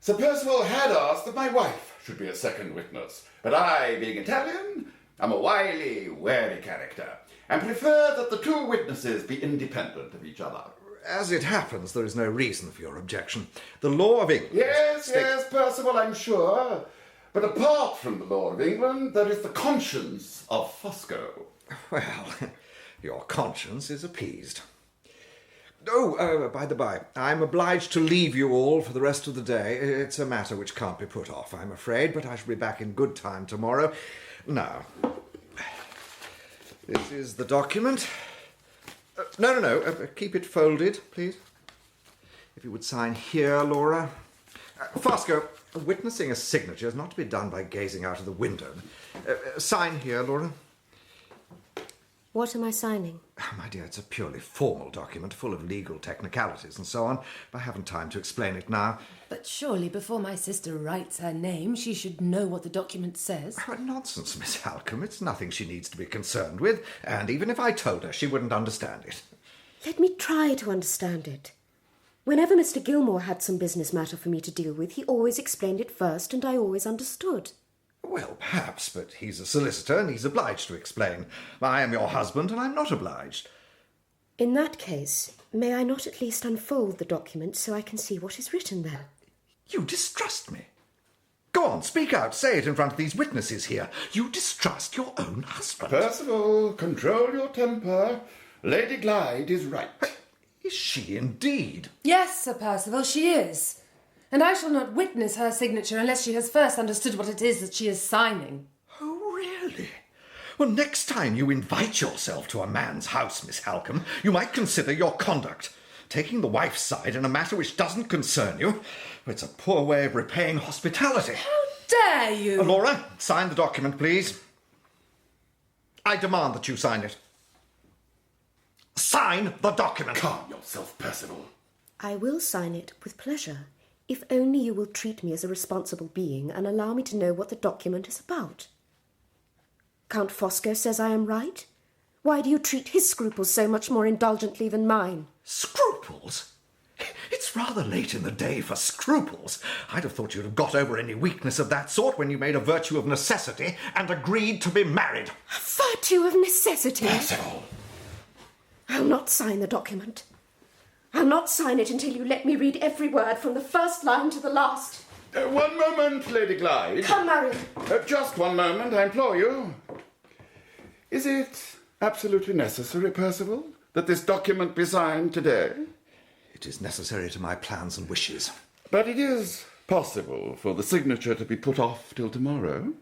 Sir Percival had asked that my wife should be a second witness, but I, being Italian, am a wily, wary character, and prefer that the two witnesses be independent of each other. As it happens, there is no reason for your objection. The law of England... Yes, Percival, I'm sure. But apart from the law of England, there is the conscience of Fosco. Well, your conscience is appeased. Oh, by the by, I'm obliged to leave you all for the rest of the day. It's a matter which can't be put off, I'm afraid, but I shall be back in good time tomorrow. Now, this is the document. No, keep it folded, please. If you would sign here, Laura. Fosco, witnessing a signature is not to be done by gazing out of the window. Sign here, Laura. What am I signing? My dear, it's a purely formal document, full of legal technicalities and so on. I haven't time to explain it now. But surely before my sister writes her name, she should know what the document says. Oh, nonsense, Miss Halcombe. It's nothing she needs to be concerned with, and even if I told her, she wouldn't understand it. Let me try to understand it. Whenever Mr. Gilmore had some business matter for me to deal with, he always explained it first, and I always understood. Well, perhaps, but he's a solicitor and he's obliged to explain. I am your husband and I'm not obliged. In that case, may I not at least unfold the document so I can see what is written there? You distrust me. Go on, speak out, say it in front of these witnesses here. You distrust your own husband. Percival, control your temper. Lady Glyde is right. Is she indeed? Yes, Sir Percival, she is. And I shall not witness her signature unless she has first understood what it is that she is signing. Oh, really? Well, next time you invite yourself to a man's house, Miss Halcombe, you might consider your conduct. Taking the wife's side in a matter which doesn't concern you, it's a poor way of repaying hospitality. How dare you? Laura, sign the document, please. I demand that you sign it. Sign the document. Calm yourself, Percival. I will sign it with pleasure, if only you will treat me as a responsible being and allow me to know what the document is about. Count Fosco says I am right. Why do you treat his scruples so much more indulgently than mine? Scruples? It's rather late in the day for scruples. I'd have thought you'd have got over any weakness of that sort when you made a virtue of necessity and agreed to be married. A virtue of necessity? Percival! I'll not sign the document. I'll not sign it until you let me read every word from the first line to the last. One moment, Lady Glyde. Come, Marion. Just one moment, I implore you. Is it absolutely necessary, Percival, that this document be signed today? It is necessary to my plans and wishes. But it is possible for the signature to be put off till tomorrow?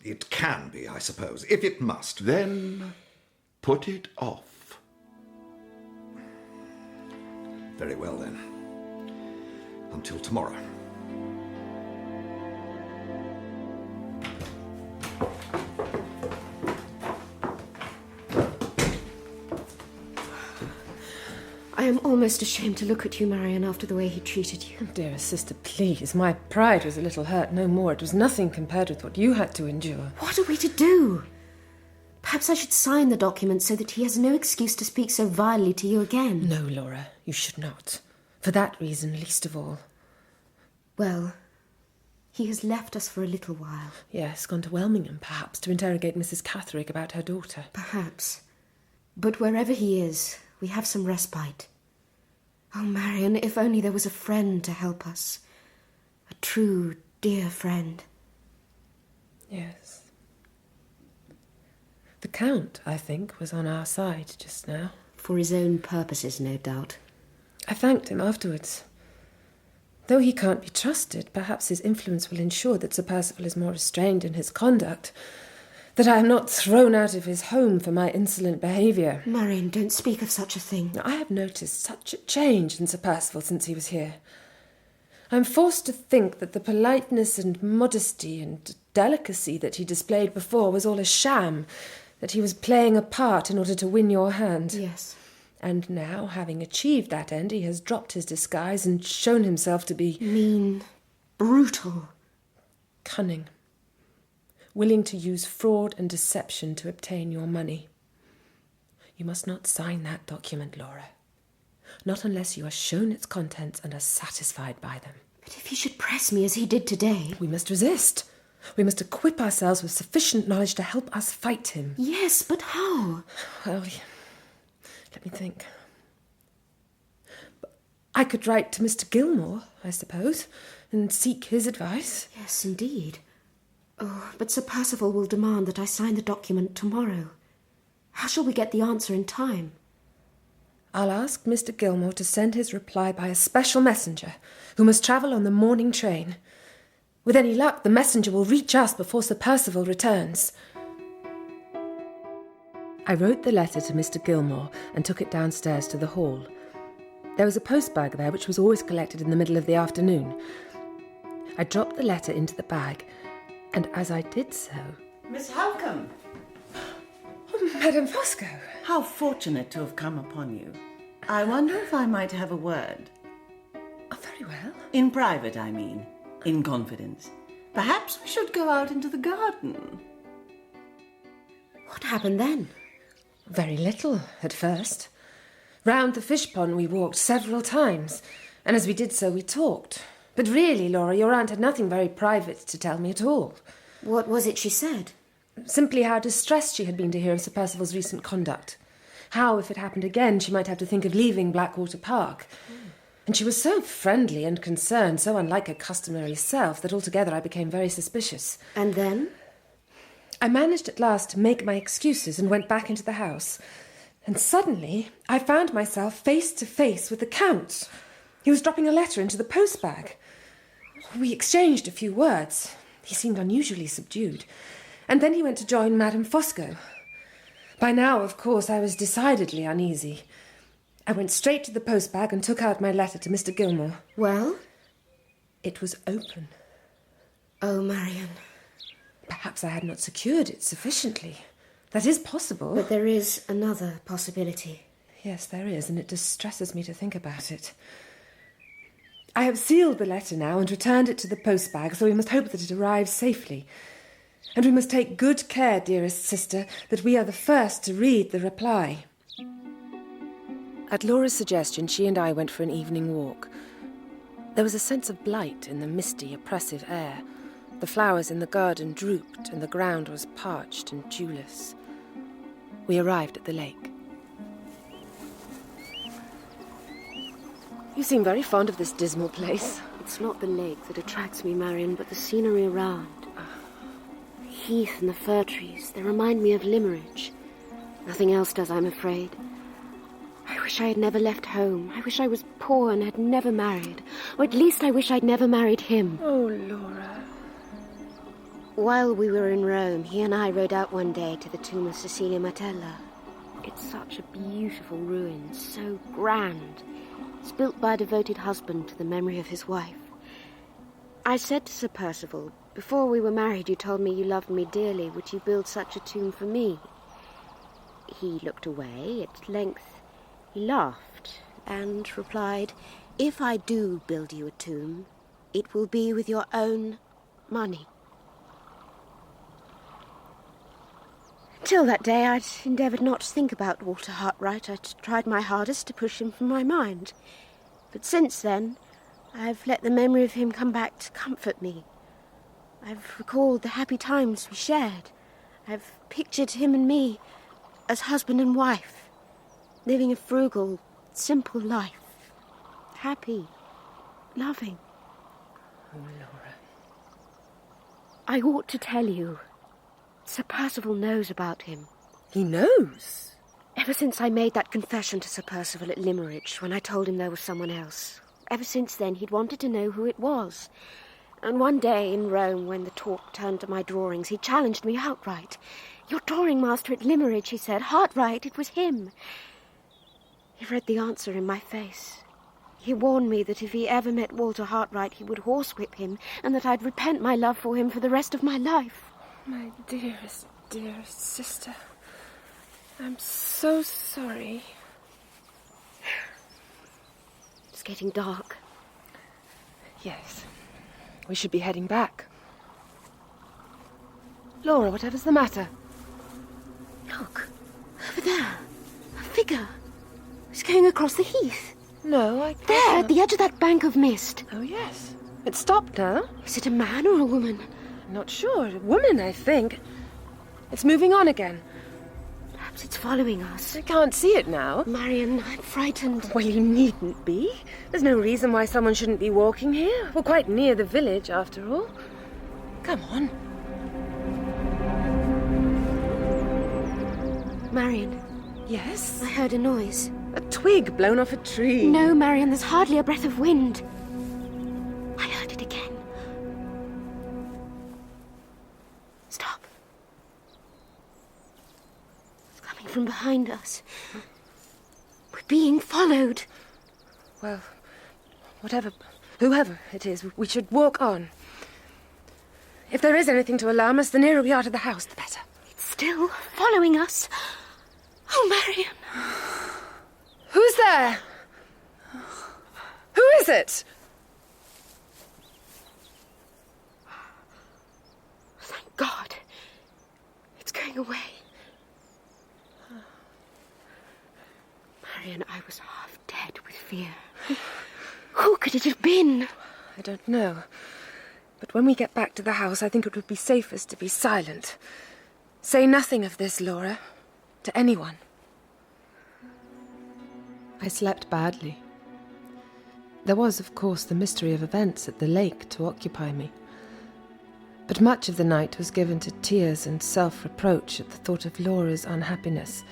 It can be, I suppose, if it must. Then put it off. Very well, then. Until tomorrow. I am almost ashamed to look at you, Marion, after the way he treated you. Oh, dearest sister, please. My pride was a little hurt, no more. It was nothing compared with what you had to endure. What are we to do? Perhaps I should sign the document so that he has no excuse to speak so vilely to you again. No, Laura, you should not. For that reason, least of all. Well, he has left us for a little while. Yes, gone to Welmingham, perhaps, to interrogate Mrs. Catherick about her daughter. Perhaps. But wherever he is, we have some respite. Oh, Marion, if only there was a friend to help us. A true, dear friend. Yes. The Count, I think, was on our side just now. For his own purposes, no doubt. I thanked him afterwards. Though he can't be trusted, perhaps his influence will ensure that Sir Percival is more restrained in his conduct, that I am not thrown out of his home for my insolent behaviour. Marion, don't speak of such a thing. I have noticed such a change in Sir Percival since he was here. I am forced to think that the politeness and modesty and delicacy that he displayed before was all a sham, that he was playing a part in order to win your hand. Yes. And now, having achieved that end, he has dropped his disguise and shown himself to be... mean, brutal, cunning, willing to use fraud and deception to obtain your money. You must not sign that document, Laura. Not unless you are shown its contents and are satisfied by them. But if he should press me as he did today... We must resist. We must equip ourselves with sufficient knowledge to help us fight him. Yes, but how? Well, let me think. I could write to Mr. Gilmore, I suppose, and seek his advice. Yes, indeed. Oh, but Sir Percival will demand that I sign the document tomorrow. How shall we get the answer in time? I'll ask Mr. Gilmore to send his reply by a special messenger, who must travel on the morning train. With any luck, the messenger will reach us before Sir Percival returns. I wrote the letter to Mr. Gilmore and took it downstairs to the hall. There was a postbag there which was always collected in the middle of the afternoon. I dropped the letter into the bag, and as I did so... Miss Halcombe! Oh, Madame Fosco! How fortunate to have come upon you. I wonder if I might have a word. Oh, very well. In private, I mean. In confidence. Perhaps we should go out into the garden. What happened then? Very little, at first. Round the fish pond we walked several times, and as we did so we talked. But really, Laura, your aunt had nothing very private to tell me at all. What was it she said? Simply how distressed she had been to hear of Sir Percival's recent conduct. How, if it happened again, she might have to think of leaving Blackwater Park. And she was so friendly and concerned, so unlike her customary self, that altogether I became very suspicious. And then? I managed at last to make my excuses and went back into the house. And suddenly I found myself face to face with the Count. He was dropping a letter into the post-bag. We exchanged a few words. He seemed unusually subdued. And then he went to join Madame Fosco. By now, of course, I was decidedly uneasy. I went straight to the post-bag and took out my letter to Mr. Gilmore. Well? It was open. Oh, Marian. Perhaps I had not secured it sufficiently. That is possible. But there is another possibility. Yes, there is, and it distresses me to think about it. I have sealed the letter now and returned it to the post-bag, so we must hope that it arrives safely. And we must take good care, dearest sister, that we are the first to read the reply. At Laura's suggestion, she and I went for an evening walk. There was a sense of blight in the misty, oppressive air. The flowers in the garden drooped, and the ground was parched and dewless. We arrived at the lake. You seem very fond of this dismal place. It's not the lake that attracts me, Marian, but the scenery around. The heath and the fir trees, they remind me of Limmeridge. Nothing else does, I'm afraid. I wish I had never left home. I wish I was poor and had never married. Or at least I wish I'd never married him. Oh, Laura. While we were in Rome, he and I rode out one day to the tomb of Cecilia Martella. It's such a beautiful ruin, so grand. It's built by a devoted husband to the memory of his wife. I said to Sir Percival, before we were married you told me you loved me dearly. Would you build such a tomb for me? He looked away. At length he laughed and replied, if I do build you a tomb, it will be with your own money. Till that day, I'd endeavoured not to think about Walter Hartright. I'd tried my hardest to push him from my mind. But since then, I've let the memory of him come back to comfort me. I've recalled the happy times we shared. I've pictured him and me as husband and wife, living a frugal, simple life. Happy, loving. Oh, Laura. I ought to tell you. Sir Percival knows about him. He knows? Ever since I made that confession to Sir Percival at Limmeridge, when I told him there was someone else. Ever since then, he'd wanted to know who it was. And one day in Rome, when the talk turned to my drawings, he challenged me outright. Your drawing master at Limmeridge, he said. Hartright, it was him. He read the answer in my face. He warned me that if he ever met Walter Hartright, he would horsewhip him, and that I'd repent my love for him for the rest of my life. My dearest, dearest sister, I'm so sorry. It's getting dark. Yes, we should be heading back. Laura, whatever's the matter? Look, over there, a figure. It's going across the heath. No, I can't. There, at the edge of that bank of mist. Oh, yes. It's stopped now. Is it a man or a woman? Not sure. A woman, I think. It's moving on again. Perhaps it's following us. I can't see it now. Marian, I'm frightened. Well, you needn't be. There's no reason why someone shouldn't be walking here. We're quite near the village, after all. Come on. Marian. Yes? I heard a noise. A twig blown off a tree. No, Marian, there's hardly a breath of wind. I heard it again. Stop. It's coming from behind us. We're being followed. Well, whoever it is, we should walk on. If there is anything to alarm us, the nearer we are to the house, the better. It's still following us. Oh, Marian. Who's there? Who is it? Thank God. It's going away. Marian, I was half dead with fear. Who could it have been? I don't know. But when we get back to the house, I think it would be safest to be silent. Say nothing of this, Laura, to anyone. I slept badly. There was, of course, the mystery of events at the lake to occupy me. But much of the night was given to tears and self-reproach at the thought of Laura's unhappiness,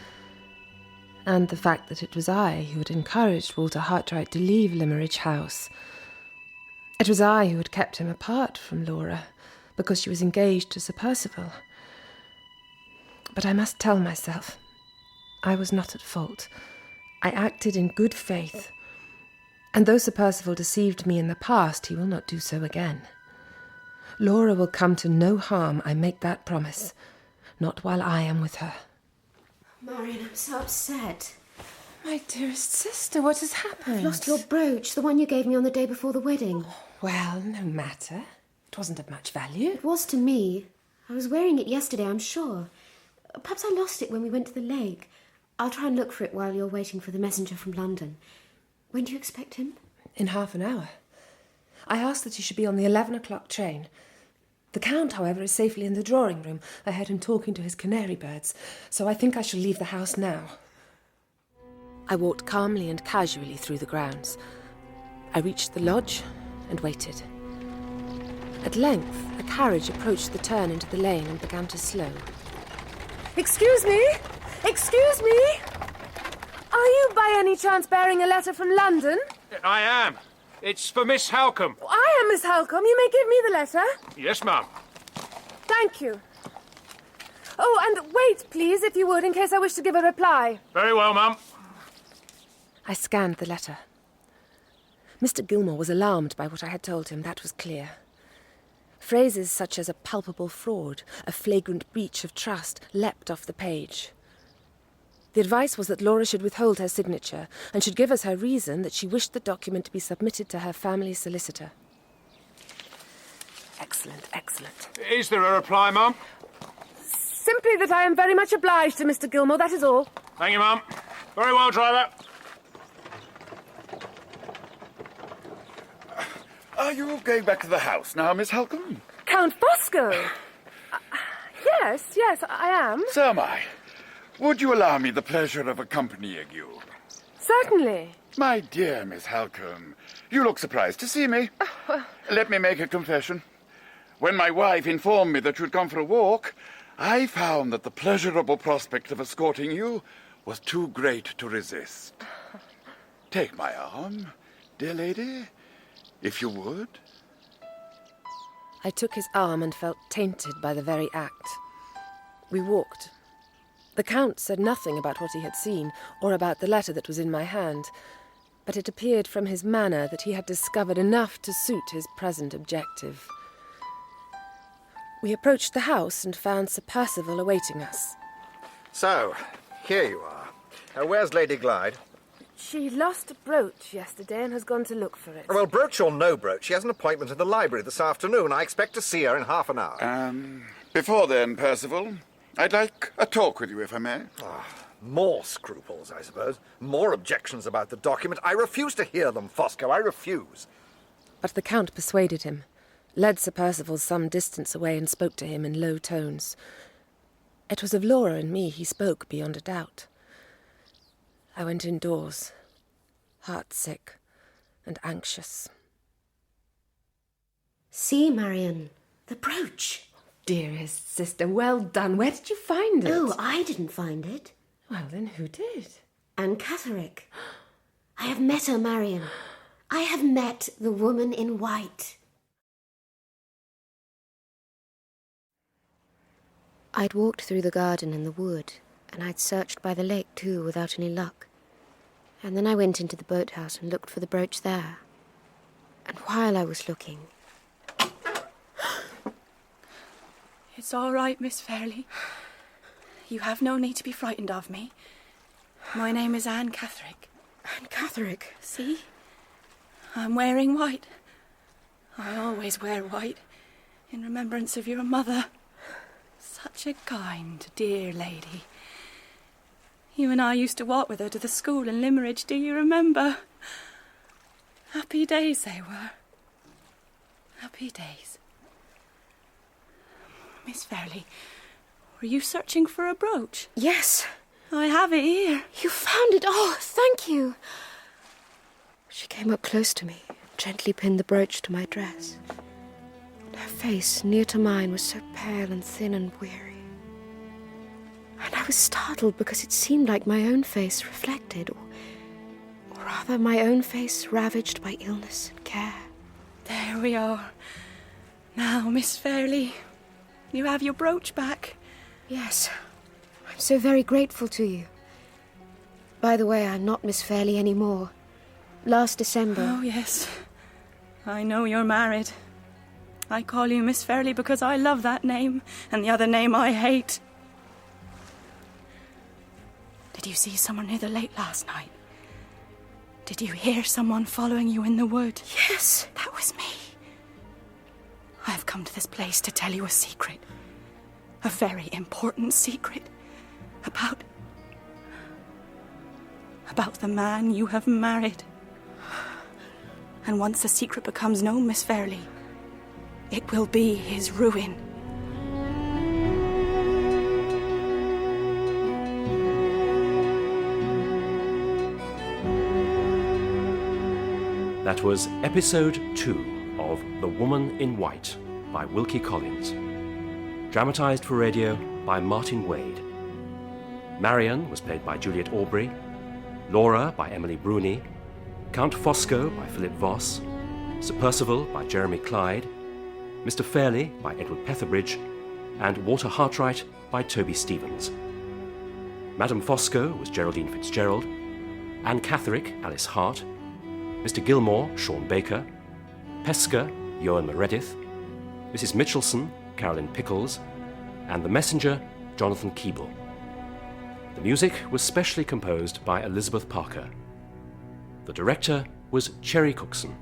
and the fact that it was I who had encouraged Walter Hartwright to leave Limmeridge House. It was I who had kept him apart from Laura, because she was engaged to Sir Percival. But I must tell myself, I was not at fault. I acted in good faith, and though Sir Percival deceived me in the past, he will not do so again. Laura will come to no harm, I make that promise, not while I am with her. Marian, I'm so upset. My dearest sister, what has happened? I've lost your brooch, the one you gave me on the day before the wedding. Well, no matter. It wasn't of much value. It was to me. I was wearing it yesterday, I'm sure. Perhaps I lost it when we went to the lake. I'll try and look for it while you're waiting for the messenger from London. When do you expect him? In half an hour. I asked that he should be on the 11 o'clock train. The Count, however, is safely in the drawing room. I heard him talking to his canary birds, so I think I shall leave the house now. I walked calmly and casually through the grounds. I reached the lodge and waited. At length, a carriage approached the turn into the lane and began to slow. Excuse me! Excuse me! Are you by any chance bearing a letter from London? I am. It's for Miss Halcombe. I am Miss Halcombe. You may give me the letter. Yes, ma'am. Thank you. Oh, and wait, please, if you would, in case I wish to give a reply. Very well, ma'am. I scanned the letter. Mr. Gilmore was alarmed by what I had told him, that was clear. Phrases such as a palpable fraud, a flagrant breach of trust, leapt off the page. The advice was that Laura should withhold her signature and should give as her reason that she wished the document to be submitted to her family solicitor. Excellent, excellent. Is there a reply, ma'am? Simply that I am very much obliged to Mr. Gilmore, that is all. Thank you, ma'am. Very well, driver. Are you going back to the house now, Miss Halcombe? Count Bosco? Yes, I am. So am I. Would you allow me the pleasure of accompanying you? Certainly. My dear Miss Halcombe, you look surprised to see me. Let me make a confession. When my wife informed me that you'd gone for a walk, I found that the pleasurable prospect of escorting you was too great to resist. Take my arm, dear lady, if you would. I took his arm and felt tainted by the very act. We walked. The Count said nothing about what he had seen, or about the letter that was in my hand, but it appeared from his manner that he had discovered enough to suit his present objective. We approached the house and found Sir Percival awaiting us. So, here you are. Where's Lady Glyde? She lost a brooch yesterday and has gone to look for it. Well, brooch or no brooch, she has an appointment in the library this afternoon. I expect to see her in half an hour. Before then, Percival, I'd like a talk with you, if I may. More scruples, I suppose. More objections about the document. I refuse to hear them, Fosco. I refuse. But the Count persuaded him, led Sir Percival some distance away and spoke to him in low tones. It was of Laura and me he spoke, beyond a doubt. I went indoors, heart-sick and anxious. See, Marian, the brooch. Dearest sister, well done. Where did you find it? Oh, I didn't find it. Well, then who did? Anne Catherick. I have met her, Marian. I have met the woman in white. I'd walked through the garden and the wood, and I'd searched by the lake too, without any luck. And then I went into the boathouse and looked for the brooch there. And while I was looking... It's all right, Miss Fairley. You have no need to be frightened of me. My name is Anne Catherick. Anne Catherick? See? I'm wearing white. I always wear white, in remembrance of your mother. Such a kind, dear lady. You and I used to walk with her to the school in Limmeridge, do you remember? Happy days they were. Happy days. Miss Fairley, were you searching for a brooch? Yes. I have it here. You found it? Oh, thank you. She came up close to me, gently pinned the brooch to my dress. Her face, near to mine, was so pale and thin and weary. And I was startled because it seemed like my own face reflected, or rather my own face ravaged by illness and care. There we are. Now, Miss Fairley, you have your brooch back. Yes. I'm so very grateful to you. By the way, I'm not Miss Fairley anymore. Last December... Oh, yes. I know you're married. I call you Miss Fairley because I love that name, and the other name I hate. Did you see someone near the lake last night? Did you hear someone following you in the wood? Yes. That was me. I have come to this place to tell you a secret. A very important secret. About the man you have married. And once the secret becomes known, Miss Fairley, it will be his ruin. That was episode 2 of The Woman in White by Wilkie Collins. Dramatised for radio by Martin Wade. Marian was played by Juliet Aubrey, Laura by Emily Bruni, Count Fosco by Philip Voss, Sir Percival by Jeremy Clyde, Mr. Fairley by Edward Petherbridge, and Walter Hartwright by Toby Stevens. Madame Fosco was Geraldine Fitzgerald, Anne Catherick, Alice Hart, Mr. Gilmore, Sean Baker, Pesca, Eoin Meredith, Mrs. Mitchelson, Carolyn Pickles, and the messenger, Jonathan Keeble. The music was specially composed by Elizabeth Parker. The director was Cherry Cookson.